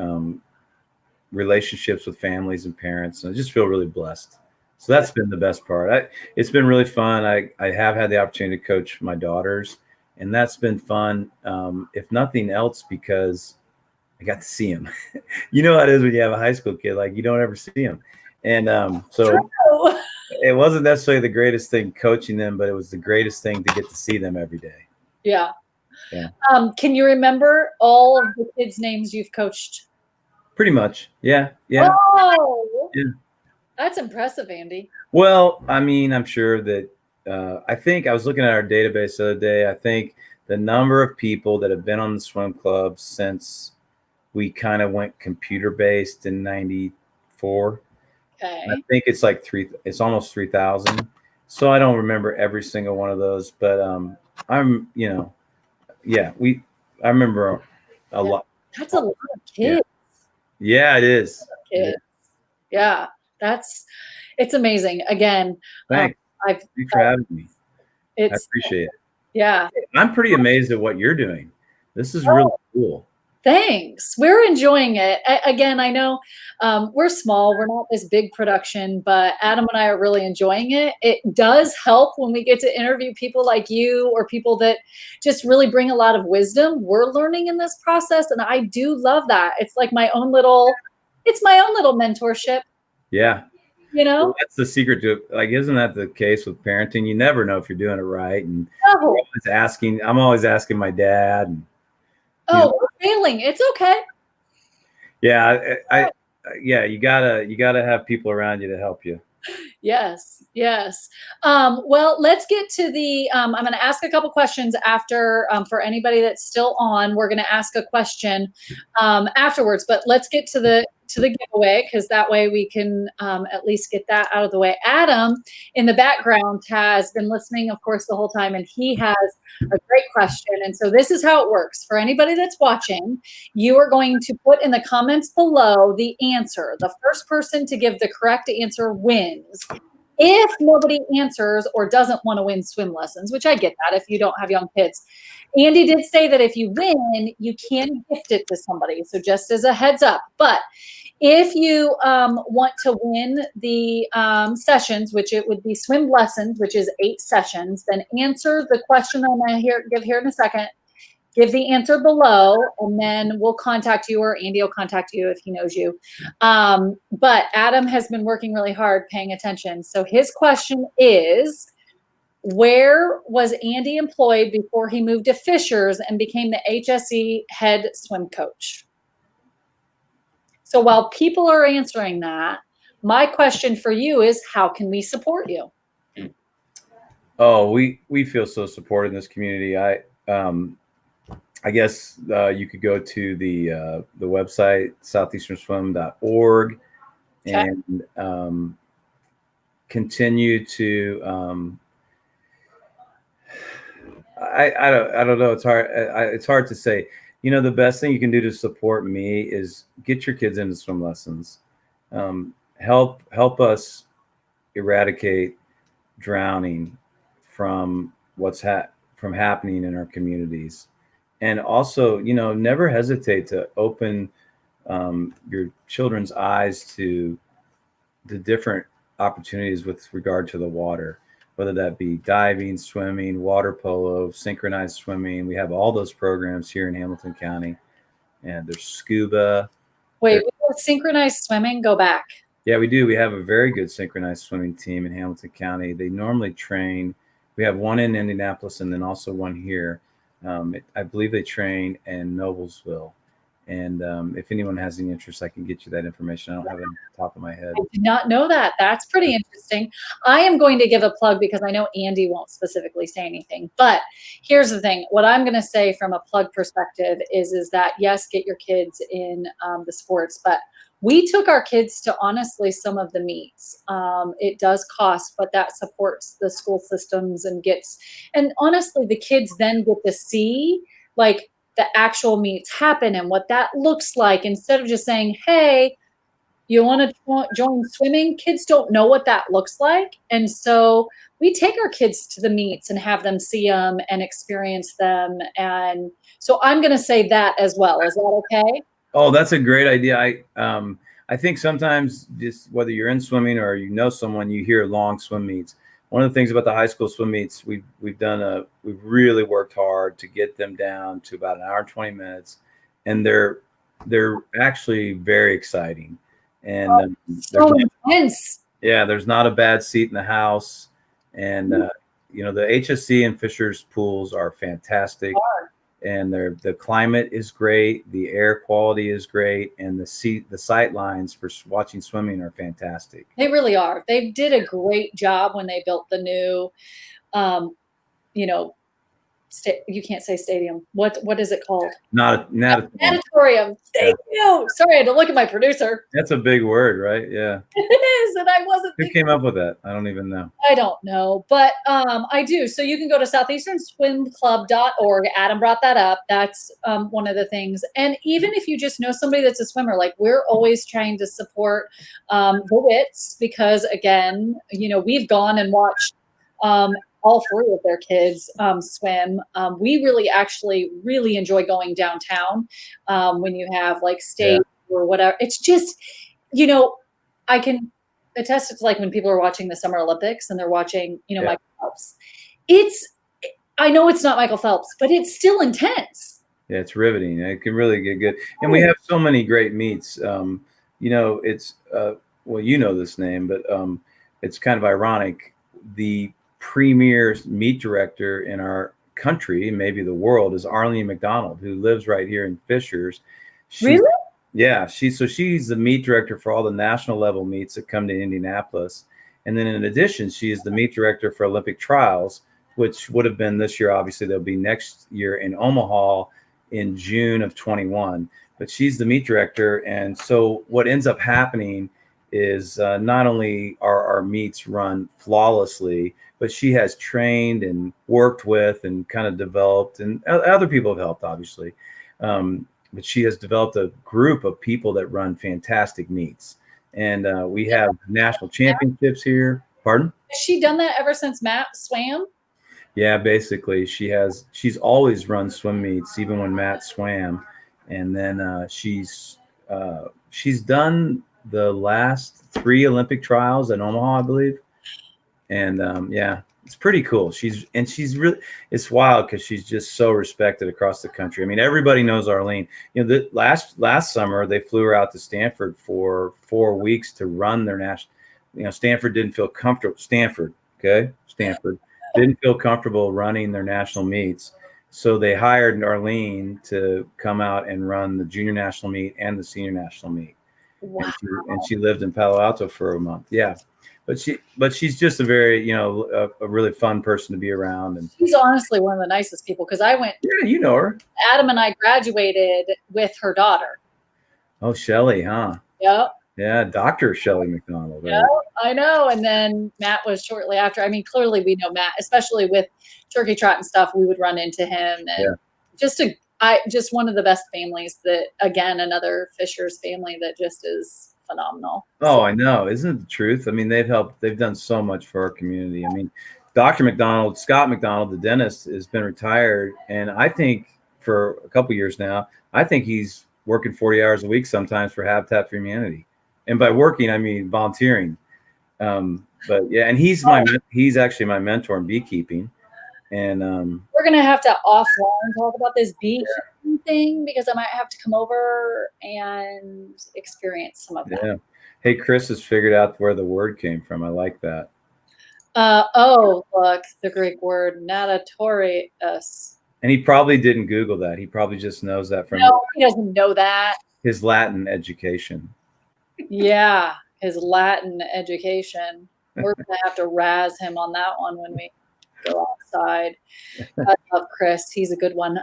relationships with families and parents, and I just feel really blessed. So that's been the best part. It's been really fun. I have had the opportunity to coach my daughters, and that's been fun, if nothing else, because I got to see them. You know how it is when you have a high school kid, like you don't ever see them. And so it wasn't necessarily the greatest thing coaching them, but it was the greatest thing to get to see them every day. Yeah. Yeah. Can you remember all of the kids' names you've coached? Pretty much. Yeah. Yeah. Oh, yeah. That's impressive, Andy. Well, I mean, I'm sure that I think I was looking at our database the other day. I think the number of people that have been on the swim club since we kind of went computer-based in 94. Okay. I think it's like it's almost 3,000. So I don't remember every single one of those, but I remember a lot. That's a lot of kids. Yeah, it is. Kids. Yeah, it's amazing. Again, thanks for having me. I appreciate it. Yeah. I'm pretty amazed at what you're doing. This is really cool. Thanks. We're enjoying it. Again, I know we're small. We're not this big production, but Adam and I are really enjoying it. It does help when we get to interview people like you, or people that just really bring a lot of wisdom. We're learning in this process, and I do love that. It's like my own little mentorship. Yeah. You know, well, that's the secret to it. Like, isn't that the case with parenting? You never know if you're doing it right. And I'm always asking my dad. And, we're failing. It's okay. Yeah. You gotta have people around you to help you. Yes. Well, let's get to the, I'm going to ask a couple questions after, for anybody that's still on. We're going to ask a question afterwards, but let's get to the giveaway, because that way we can at least get that out of the way. Adam in the background has been listening, of course, the whole time, and he has a great question. And so this is how it works. For anybody that's watching, you are going to put in the comments below the answer. The first person to give the correct answer wins. If nobody answers or doesn't want to win swim lessons, which I get that if you don't have young kids, Andy did say that if you win, you can gift it to somebody. So just as a heads up. But if you want to win the sessions, which it would be swim lessons, which is 8 sessions, then answer the question that I'm going to give here in a second. Give the answer below, and then we'll contact you, or Andy will contact you if he knows you. But Adam has been working really hard paying attention. So his question is, where was Andy employed before he moved to Fishers and became the HSE head swim coach? So while people are answering that, my question for you is, how can we support you? Oh, we feel so supported in this community. I guess you could go to the website southeasternswim.org Okay. and continue to I don't know. It's hard to say. The best thing you can do to support me is get your kids into swim lessons. Help us eradicate drowning from from happening in our communities, and also, never hesitate to open your children's eyes to the different opportunities with regard to the water, whether that be diving, swimming, water polo, synchronized swimming. We have all those programs here in Hamilton County, and there's scuba. Wait, we have synchronized swimming? Go back. Yeah, we do. We have a very good synchronized swimming team in Hamilton County. They normally train. We have one in Indianapolis and then also one here. I believe they train in Noblesville. And if anyone has any interest, I can get you that information. I don't have it on the top of my head. I did not know that. That's pretty interesting. I am going to give a plug because I know Andy won't specifically say anything. But here's the thing. What I'm going to say from a plug perspective is that, yes, get your kids in the sports, but we took our kids to honestly some of the meets. It does cost, but that supports the school systems and honestly, the kids then get to see like the actual meets happen and what that looks like instead of just saying, hey, you want to join swimming? Kids don't know what that looks like. And so we take our kids to the meets and have them see them and experience them. And so I'm going to say that as well. Is that okay? Oh, that's a great idea. I think sometimes, just whether you're in swimming or someone, you hear long swim meets. One of the things about the high school swim meets, we've really worked hard to get them down to about an hour and 20 minutes, and they're actually very exciting. And So intense. there's not a bad seat in the house, and the HSE and Fisher's pools are fantastic. And the climate is great, the air quality is great, and the sight lines for watching swimming are fantastic. They really are. They did a great job when they built the new, you know, you can't say stadium. What is it called? Natatorium. Thank you. Sorry, I had to look at my producer. That's a big word, right? Yeah. It is, and I wasn't. Who came up with that? I don't even know. I don't know, but I do. So you can go to southeasternswimclub.org. Adam brought that up. That's one of the things. And even if you just know somebody that's a swimmer, like we're always trying to support the WITs because, again, we've gone and watched all three of their kids swim. We really enjoy going downtown when you have like state or whatever. It's just, I can attest to like when people are watching the Summer Olympics and they're watching, Michael Phelps. I know it's not Michael Phelps, but it's still intense. Yeah, it's riveting. It can really get good. And we have so many great meets. It's, this name, but it's kind of ironic. The premier meet director in our country, maybe the world, is Arlene McDonald, who lives right here in Fishers. Really? Yeah, she's the meet director for all the national level meets that come to Indianapolis. And then in addition, she is the meet director for Olympic trials, which would have been this year. Obviously, they'll be next year in Omaha in June of 21. But she's the meet director. And so what ends up happening is not only are our meets run flawlessly, but she has trained and worked with and kind of developed, and other people have helped, obviously. But she has developed a group of people that run fantastic meets. And we have national championships here. Pardon? Has she done that ever since Matt swam? Yeah, basically. She's always run swim meets, even when Matt swam. And then she's done the last 3 Olympic trials in Omaha, I believe. And it's pretty cool. She's really, it's wild because she's just so respected across the country. I mean, everybody knows Arlene. The last summer they flew her out to Stanford for 4 weeks to run their national. Stanford didn't feel comfortable. Stanford didn't feel comfortable running their national meets, so they hired Arlene to come out and run the junior national meet and the senior national meet. Wow. and she lived in Palo Alto for a month. Yeah, but she's just a very a really fun person to be around. And She's honestly one of the nicest people because I went. yeah, you know her. Adam and I graduated with her daughter. Oh, Shelley, huh? Yep. Yeah, Dr. Shelley McDonald. Right? Yep, I know. And then Matt was shortly after. I mean, clearly we know Matt, especially with turkey trot and stuff. We would run into him, and just one of the best families. That again, another Fisher's family that just is phenomenal. Oh, I know. Isn't it the truth? I mean, they've done so much for our community. I mean, Dr. McDonald, Scott McDonald, the dentist, has been retired, and I think for a couple years now, I think he's working 40 hours a week sometimes for Habitat for Humanity. And by working, I mean volunteering. But yeah, and he's actually my mentor in beekeeping. And we're gonna have to offline talk about this beekeeping thing because I might have to come over and experience some of that. Yeah. Hey, Chris has figured out where the word came from. I like that. Look, the Greek word natatorius. And he probably didn't Google that. He probably just knows that from he doesn't know that. His Latin education. Yeah, his Latin education. We're gonna have to razz him on that one when we go outside. I love Chris. He's a good one.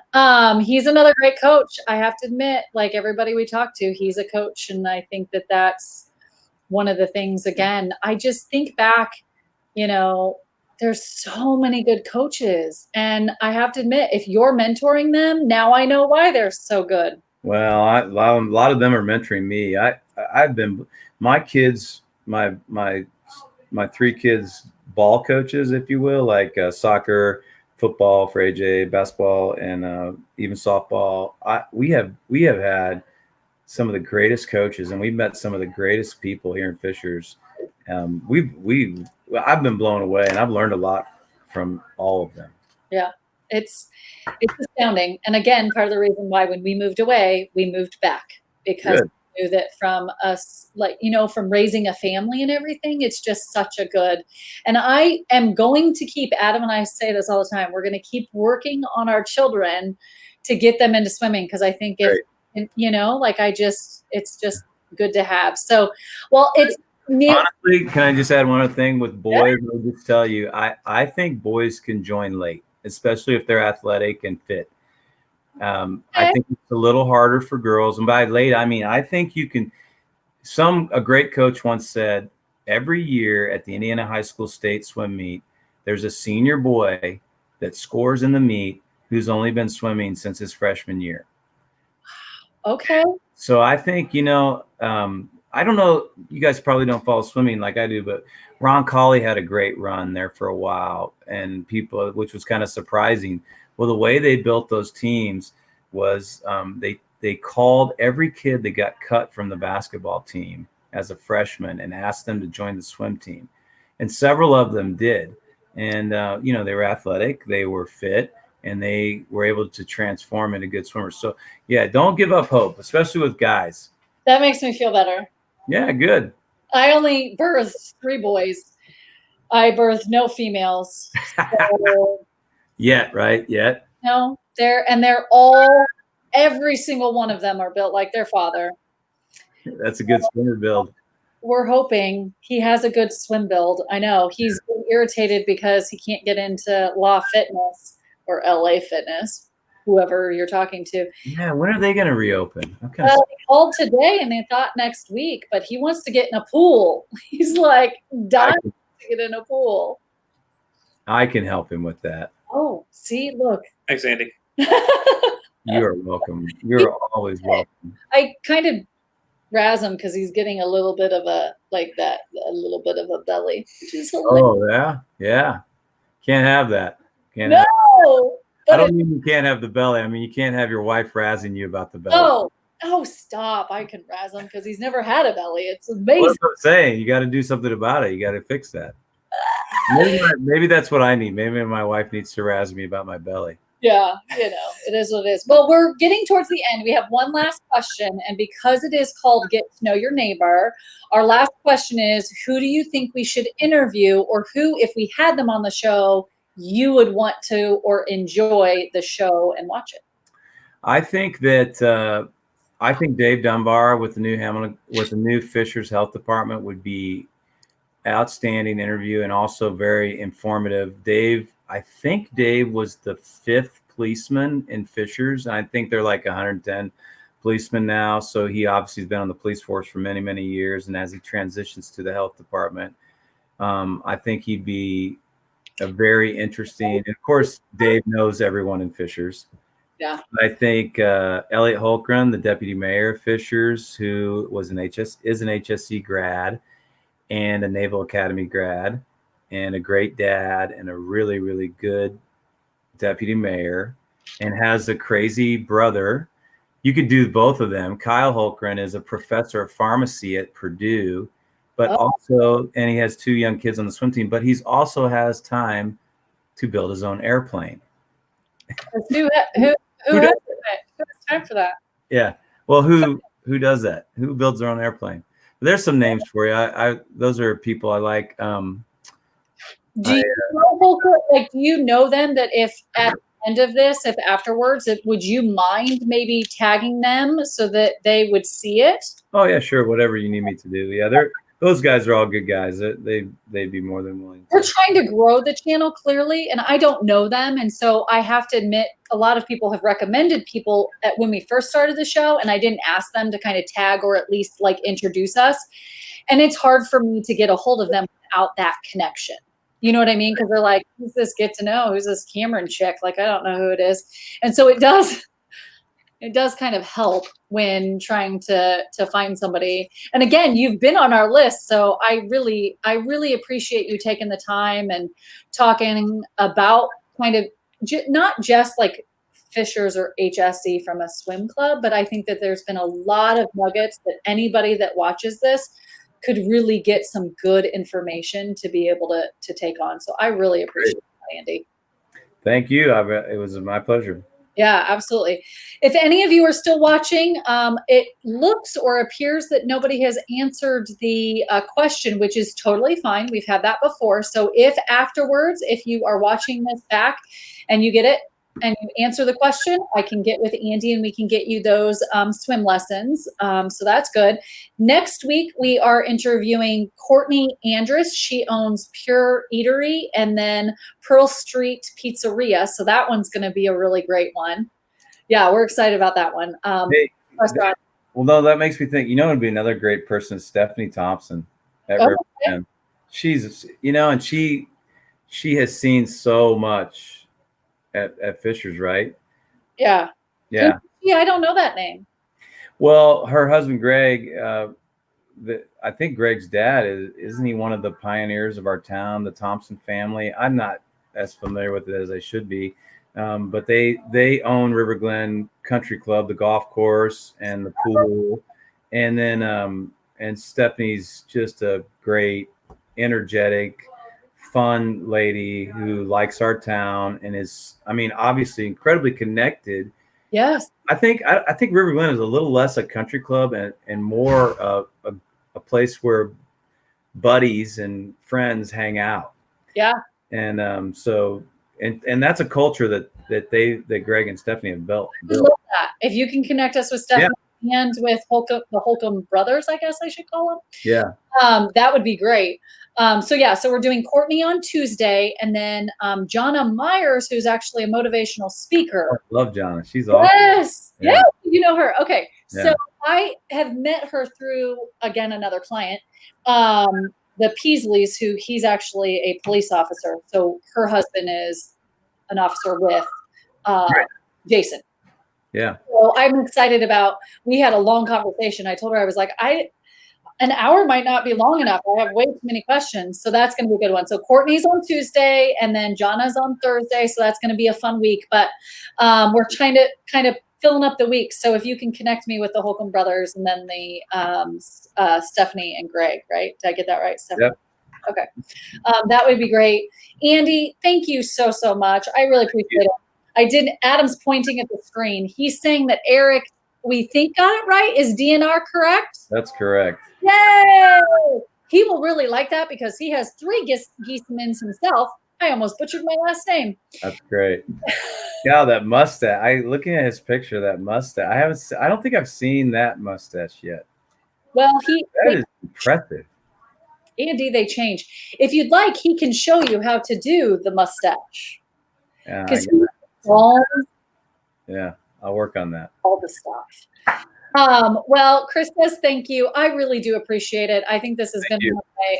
He's another great coach. I have to admit, like everybody we talk to, he's a coach, and I think that that's one of the things. Again, I just think back, there's so many good coaches, and I have to admit, if you're mentoring them, now I know why they're so good. Well, a lot of them are mentoring me. I've been my kids, my three kids, ball coaches, if you will, like soccer, football for AJ, basketball, and even softball. We have had some of the greatest coaches, and we've met some of the greatest people here in Fishers. I've been blown away, and I've learned a lot from all of them. Yeah, it's astounding. And again, part of the reason why when we moved away, we moved back because we knew that from us, from raising a family and everything, it's just such a good. And I am going to keep, Adam and I say this all the time, we're going to keep working on our children to get them into swimming because I think it's just good to have. So, well, it's. Honestly, can I just add one other thing with boys? Yeah. I'll just tell you, I think boys can join late, especially if they're athletic and fit. I think it's a little harder for girls. And by late, I mean, I think you can. A great coach once said, every year at the Indiana High School State Swim Meet, there's a senior boy that scores in the meet who's only been swimming since his freshman year. Okay. So I think, I don't know, you guys probably don't follow swimming like I do, but Ron Colley had a great run there for a while, and which was kind of surprising. Well, the way they built those teams was they called every kid that got cut from the basketball team as a freshman and asked them to join the swim team. And several of them did. And, they were athletic, they were fit, and they were able to transform into good swimmers. So, yeah, don't give up hope, especially with guys. That makes me feel better. Yeah, good. I only birthed 3 boys. I birthed no females. So Yet, right? Yet. No, they're all, every single one of them are built like their father. That's a good swimmer build. We're hoping he has a good swim build. I know he's been irritated because he can't get into Law Fitness or LA Fitness, whoever you're talking to. Yeah, when are they going to reopen? Okay. They called today and they thought next week, but he wants to get in a pool. He's like dying to get in a pool. I can help him with that. Oh, see, look. Thanks, Andy. You're welcome. You're always welcome. I kind of razz him because he's getting a little bit of a little bit of a belly, which is hilarious. Oh yeah. Can't have that. I don't mean you can't have the belly. I mean you can't have your wife razzing you about the belly. Oh, stop! I can razz him because he's never had a belly. It's amazing. What I'm saying, you got to do something about it. You got to fix that. Maybe that's what I need. Maybe my wife needs to razz me about my belly. Yeah, it is what it is. Well, we're getting towards the end. We have one last question, and because it is called Get to Know Your Neighbor, our last question is, who do you think we should interview, or who, if we had them on the show, you would want to or enjoy the show and watch it? I think that I think Dave Dunbar with the new Fishers Health Department would be outstanding interview and also very informative. I think Dave was the 5th policeman in Fishers. And I think they're like 110 policemen now. So he obviously has been on the police force for many, many years. And as he transitions to the health department, I think he'd be a very interesting. And of course, Dave knows everyone in Fishers. Yeah. I think Elliot Holcgren, the deputy mayor of Fishers, who is an HSE grad and a Naval Academy grad and a great dad and a really, really good deputy mayor, and has a crazy brother. You could do both of them. Kyle Holcgren is a professor of pharmacy at Purdue, but also, and he has 2 young kids on the swim team, but he's also has time to build his own airplane. Who has time for that? Yeah. Well, who does that? Who builds their own airplane? There's some names for you. Those are people I like. Do you know then that if at the end of this, if afterwards, would you mind maybe tagging them so that they would see it? Oh yeah, sure. Whatever you need me to do. Yeah, those guys are all good guys. They'd be more than willing. We're trying to grow the channel clearly, and I don't know them, and so I have to admit, a lot of people have recommended people when we first started the show, and I didn't ask them to kind of tag or at least like introduce us, and it's hard for me to get a hold of them without that connection. You know what I mean? Because they're like, who's this get to know? Who's this Cameron chick? Like, I don't know who it is. And so it does kind of help when trying to find somebody. And again, you've been on our list. So I really appreciate you taking the time and talking about kind of not just like Fishers or HSE from a swim club, but I think that there's been a lot of nuggets that anybody that watches this could really get some good information to be able to take on. So I really appreciate it, Andy. Thank you. It was my pleasure. Yeah, absolutely. If any of you are still watching, it looks or appears that nobody has answered the question, which is totally fine. We've had that before. So if afterwards, if you are watching this back and you get it, and you answer the question, I can get with Andy and we can get you those swim lessons. So that's good. Next week, we are interviewing Courtney Andrus. She owns Pure Eatery and then Pearl Street Pizzeria. So that one's going to be a really great one. Yeah, we're excited about that one. Well, no, that makes me think, it'd be another great person, Stephanie Thompson at Riverman. She's, and she has seen so much at Fishers, right? Yeah. Yeah. Yeah, I don't know that name. Well, her husband, Greg, I think Greg's dad isn't he one of the pioneers of our town, the Thompson family? I'm not as familiar with it as I should be. But they own River Glen Country Club, the golf course and the pool. And then and Stephanie's just a great, energetic, fun lady who likes our town and is, obviously incredibly connected. Yes. I think River Glen is a little less a country club and more a place where buddies and friends hang out. Yeah. And so that's a culture that Greg and Stephanie have built. I love that. If you can connect us with Stephanie and with the Holcomb brothers, I guess I should call them. Yeah. That would be great. So we're doing Courtney on Tuesday, and then Jonna Myers, who's actually a motivational speaker. I love Jonna. She's awesome. Yes. Yeah. You know her. Okay. Yeah. So I have met her through, again, another client, the Peasleys, who he's actually a police officer. So her husband is an officer with Jason. Yeah. So I'm excited we had a long conversation. I told her, I was like, an hour might not be long enough. I have way too many questions. So that's going to be a good one. So Courtney's on Tuesday and then Jonna's on Thursday. So that's going to be a fun week, but we're trying to kind of filling up the week. So if you can connect me with the Holcomb brothers and then the Stephanie and Greg, right? Did I get that right, Stephanie? Yep. Okay. That would be great. Andy, thank you so, so much. I really appreciate it. Adam's pointing at the screen. He's saying that Eric, we think got it right. Is DNR correct? That's correct. Yay! He will really like that because he has 3 Geesamans himself. I almost butchered my last name. That's great. Yeah, that mustache. Looking at his picture, that mustache. I don't think I've seen that mustache yet. Well, That is impressive. Andy, they change. If you'd like, he can show you how to do the mustache. Yeah, Because he owns yeah, I'll work on that. all the stuff. Well, Chris says thank you. I really do appreciate it. I think this has been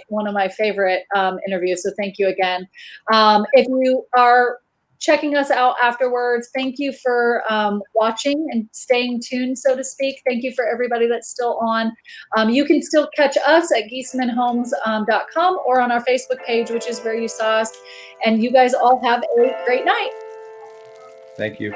one of my favorite interviews. So thank you again. If you are checking us out afterwards, thank you for watching and staying tuned, so to speak. Thank you for everybody that's still on. You can still catch us at geesamanhomes.com or on our Facebook page, which is where you saw us. And you guys all have a great night. Thank you.